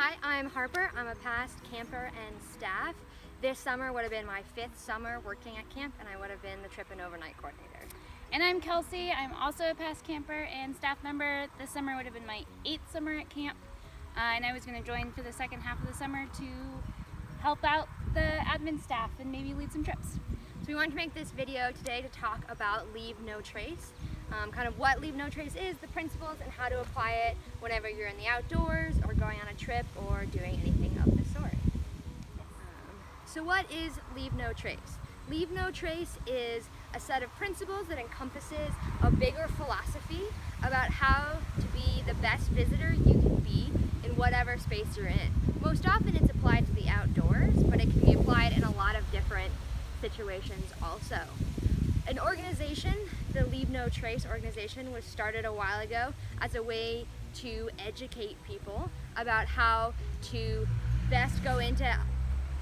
Hi, I'm Harper. I'm a past camper and staff. This summer would have been my 5th summer working at camp, and I would have been the trip and overnight coordinator. And I'm Kelsey. I'm also a past camper and staff member. This summer would have been my 8th summer at camp, and I was going to join for the second half of the summer to help out the admin staff and maybe lead some trips. So we wanted to make this video today to talk about Leave No Trace, kind of what Leave No Trace is, the principles, and how to apply it whenever you're in the outdoors or going on a trip or doing anything of the sort. So what is Leave No Trace? Leave No Trace is a set of principles that encompasses a bigger philosophy about how to be the best visitor you can be in whatever space you're in. Most often it's applied to the outdoors, but it can be applied in a lot of different situations also. An organization, the Leave No Trace organization, was started a while ago as a way to educate people about how to best go into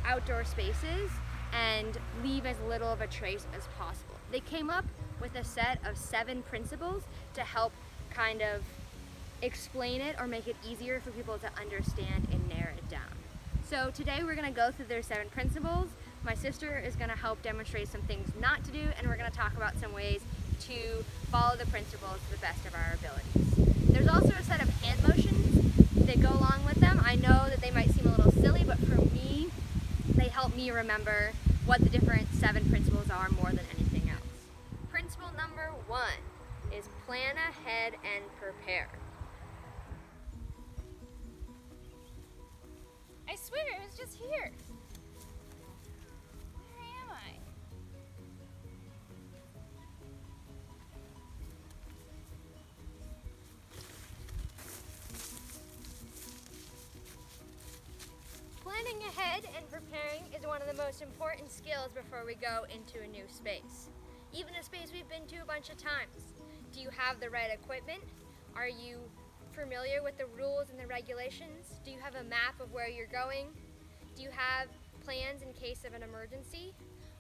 outdoor spaces and leave as little of a trace as possible. They came up with a set of 7 principles to help kind of explain it or make it easier for people to understand and narrow it down. So today we're going to go through their 7 principles. My sister is going to help demonstrate some things not to do, and we're going to talk about some ways to follow the principles to the best of our abilities. There's also a set of hand motions that go along with them. I know that they might seem a little silly, but for me, they help me remember what the different 7 principles are more than anything else. Principle number 1 is plan ahead and prepare. I swear, it was just here. Where am I? Planning ahead and preparing is one of the most important skills before we go into a new space. Even a space we've been to a bunch of times. Do you have the right equipment? Are you familiar with the rules and the regulations? Do you have a map of where you're going? Do you have plans in case of an emergency?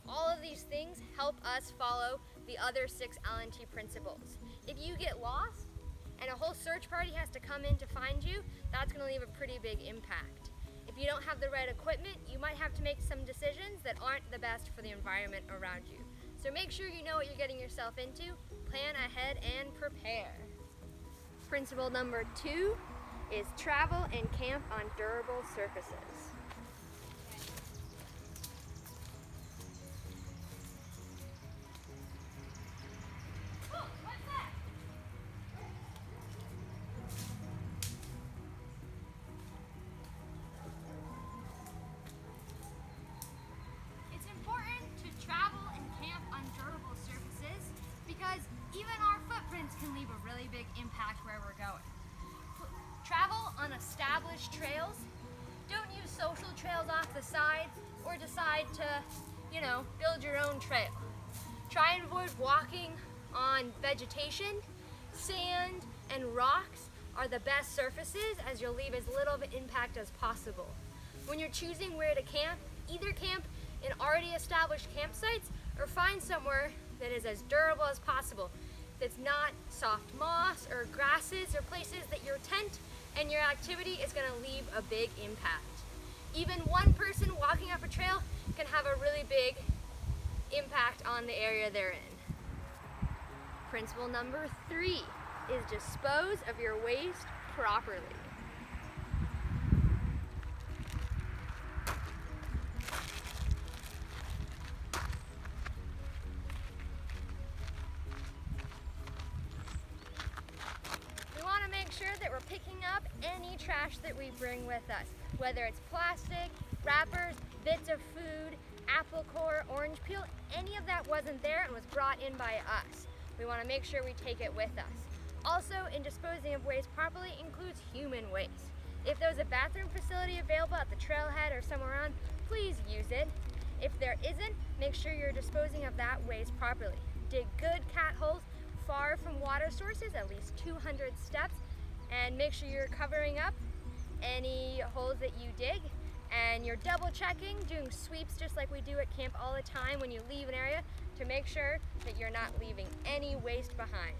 All of these things help us follow the other 6 L&T principles. If you get lost and a whole search party has to come in to find you, that's going to leave a pretty big impact. If you don't have the right equipment, you might have to make some decisions that aren't the best for the environment around you. So make sure you know what you're getting yourself into, plan ahead and prepare. Principle number 2 is travel and camp on durable surfaces. Oh, what's that? It's important to travel and camp on durable surfaces because even our footprints can leave a really big impact where we're going. Travel on established trails. Don't use social trails off the side or decide to, build your own trail. Try and avoid walking on vegetation. Sand and rocks are the best surfaces as you'll leave as little of an impact as possible. When you're choosing where to camp, either camp in already established campsites or find somewhere that is as durable as possible, that's not soft moss or grasses or places that your tent and your activity is going to leave a big impact. Even one person walking up a trail can have a really big impact on the area they're in. Principle number 3 is dispose of your waste properly. Sure that we're picking up any trash that we bring with us, whether it's plastic, wrappers, bits of food, apple core, orange peel, any of that wasn't there and was brought in by us. We want to make sure we take it with us. Also, in disposing of waste properly includes human waste. If there's a bathroom facility available at the trailhead or somewhere on, please use it. If there isn't, make sure you're disposing of that waste properly. Dig good cat holes far from water sources, at least 200 steps, and make sure you're covering up any holes that you dig, and you're double checking, doing sweeps just like we do at camp all the time when you leave an area to make sure that you're not leaving any waste behind.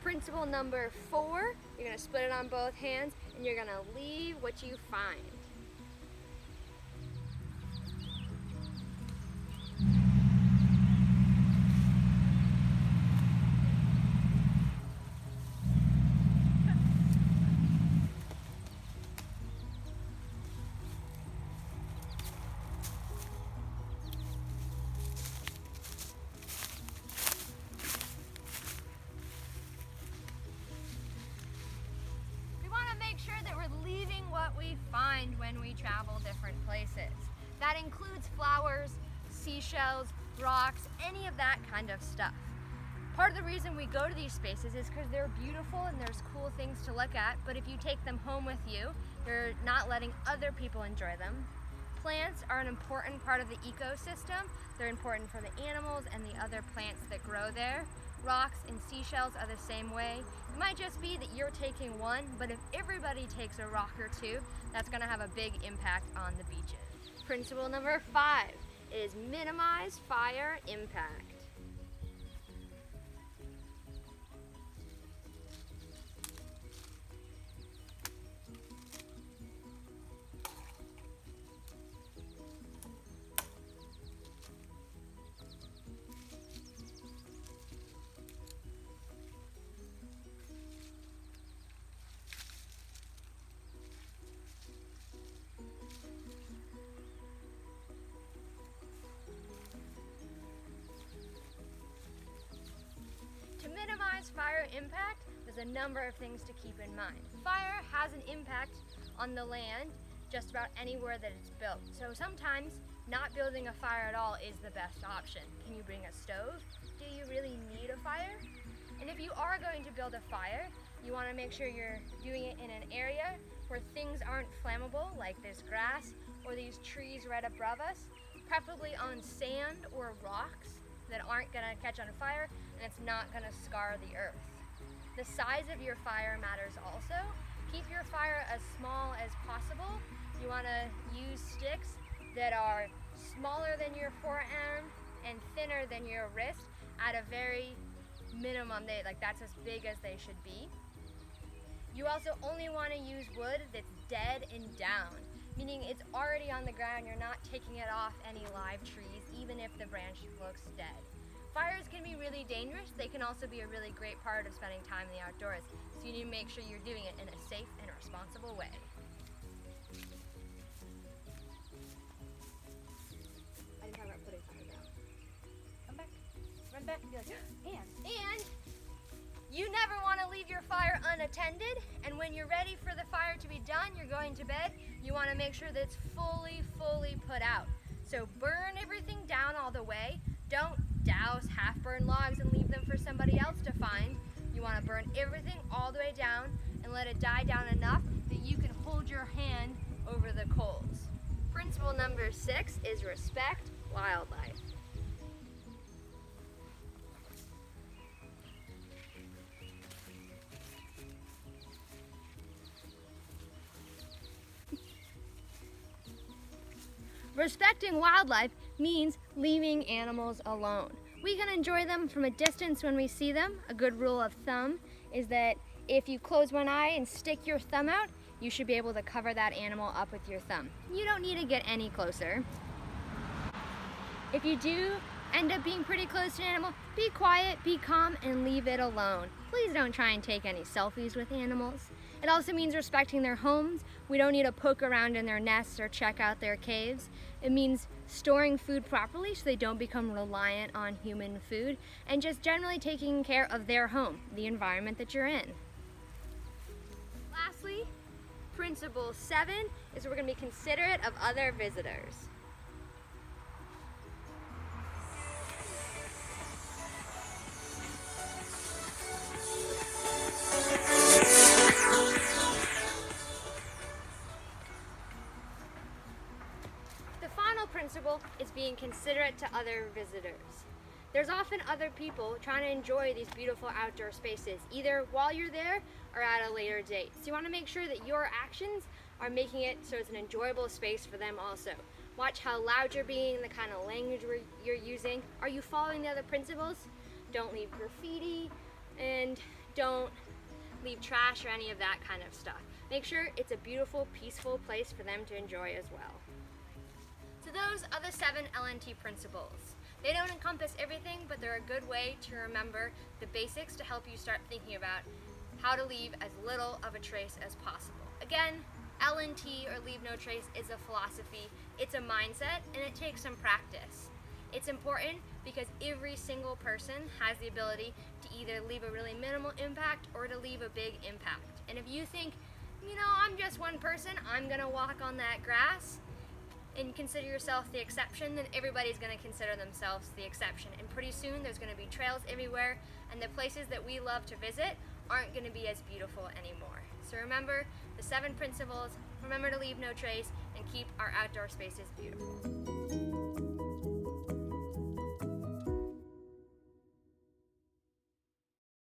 Principle number 4, you're gonna split it on both hands and you're gonna leave what you find. Make sure that we're leaving what we find when we travel different places. That includes flowers, seashells, rocks, any of that kind of stuff. Part of the reason we go to these spaces is because they're beautiful and there's cool things to look at, but if you take them home with you, you're not letting other people enjoy them. Plants are an important part of the ecosystem. They're important for the animals and the other plants that grow there. Rocks and seashells are the same way. It might just be that you're taking one, but if everybody takes a rock or two, that's gonna have a big impact on the beaches. Principle number 5 is minimize fire impact. To minimize fire impact, there's a number of things to keep in mind. Fire has an impact on the land just about anywhere that it's built. So sometimes not building a fire at all is the best option. Can you bring a stove? Do you really need a fire? And if you are going to build a fire, you want to make sure you're doing it in an area where things aren't flammable, like this grass or these trees right above us, preferably on sand or rocks that aren't gonna catch on fire and it's not gonna scar the earth. The size of your fire matters also. Keep your fire as small as possible. You wanna use sticks that are smaller than your forearm and thinner than your wrist at a very minimum. That's as big as they should be. You also only wanna use wood that's dead and down, meaning it's already on the ground, you're not taking it off any live trees, even if the branch looks dead. Fires can be really dangerous. They can also be a really great part of spending time in the outdoors, so you need to make sure you're doing it in a safe and responsible way. I didn't talk about putting fire down. Come back. Run back and be like, and you never want to leave your fire unattended, and when you're ready for the fire to be done, you're going to bed, you want to make sure that it's fully put out. So burn everything down all the way. Don't douse half-burned logs and leave them for somebody else to find. You want to burn everything all the way down and let it die down enough that you can hold your hand over the coals. Principle number 6 is respect wildlife. Respecting wildlife means leaving animals alone. We can enjoy them from a distance when we see them. A good rule of thumb is that if you close one eye and stick your thumb out, you should be able to cover that animal up with your thumb. You don't need to get any closer. If you do end up being pretty close to an animal, be quiet, be calm, and leave it alone. Please don't try and take any selfies with animals. It also means respecting their homes. We don't need to poke around in their nests or check out their caves. It means storing food properly so they don't become reliant on human food, and just generally taking care of their home, the environment that you're in. Lastly, principle 7 is we're going to be considerate of other visitors. Principle is being considerate to other visitors. There's often other people trying to enjoy these beautiful outdoor spaces, either while you're there or at a later date. So you want to make sure that your actions are making it so it's an enjoyable space for them also. Watch how loud you're being, the kind of language you're using. Are you following the other principles? Don't leave graffiti, and Don't leave trash or any of that kind of stuff. Make sure it's a beautiful, peaceful place for them to enjoy as well. So those are the 7 LNT principles. They don't encompass everything, but they're a good way to remember the basics to help you start thinking about how to leave as little of a trace as possible. Again, LNT, or leave no trace, is a philosophy, it's a mindset, and it takes some practice. It's important because every single person has the ability to either leave a really minimal impact or to leave a big impact. And if you think, I'm just one person, I'm gonna walk on that grass, and consider yourself the exception, then everybody's gonna consider themselves the exception. And pretty soon there's gonna be trails everywhere, and the places that we love to visit aren't gonna be as beautiful anymore. So remember the 7 principles, remember to leave no trace, and keep our outdoor spaces beautiful.